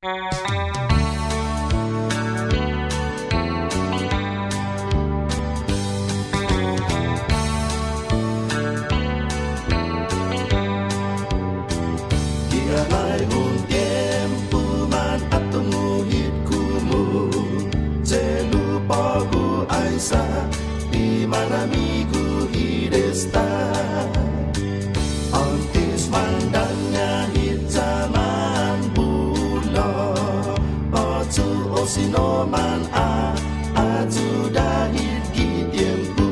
Di mana minggu hidesta Antis mandangnya hitaman bulo Otu osinoman atu dahil tiempo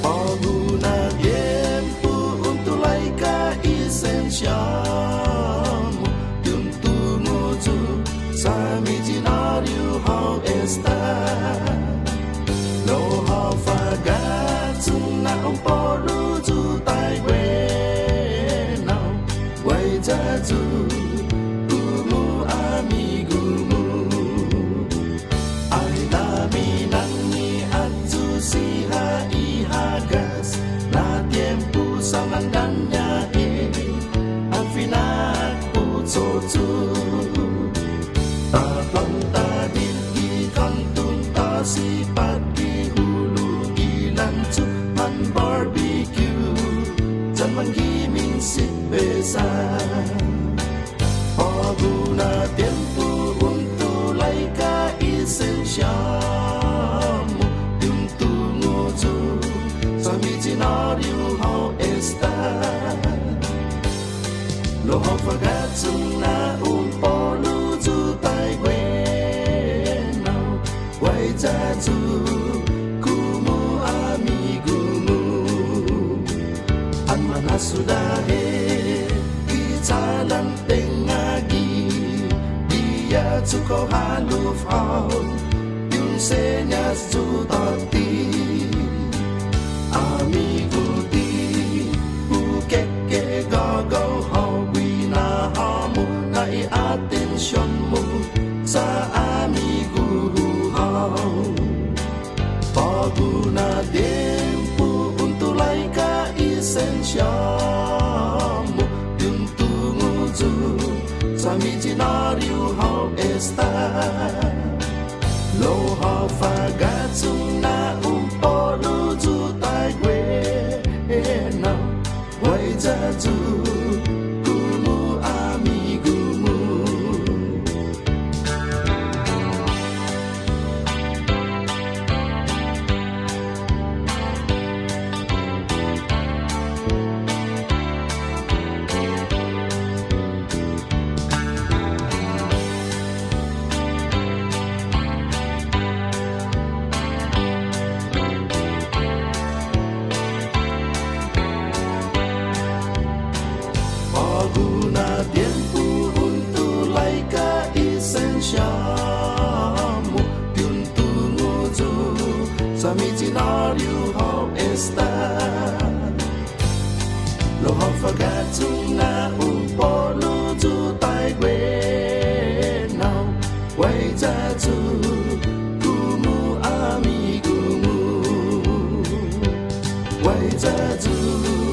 Paguna tiempo untuk laika esensiamo Juntumu tu sa imaginario how está ông bỏ lũ dù tai quê nào quay ra dù gumu amigumu ai ta mi nangi atu siha ihagas na tiempo sa mandanya al final putotu ta planta din ikantun ta sipat ihulu ilantu barbecue dan menggiming si besa Paguna tiempo untuk laika esensiamo Juntumu tu sa imaginario how está Lo ho forgotten na polo tu tai bueno Quay ra tu sudah jalan tengagi dia cukup haluf yung senyas jutati amigo di bukeke gagaw hawi na hamo na i-atensyon mo sa amigo Paguna tempo untuk laika esensiamo Juntumu tu sa imaginario how está Lo ho fagatsung na polo tu tai quê nào quay ra tu gumu amigumu Paguna tiempo untuk laika esensiamo Juntumu tu sa imaginario how está Lo ho forgotten na polo tu tai bueno Quay ra tu gumu amigumu Quay ra tu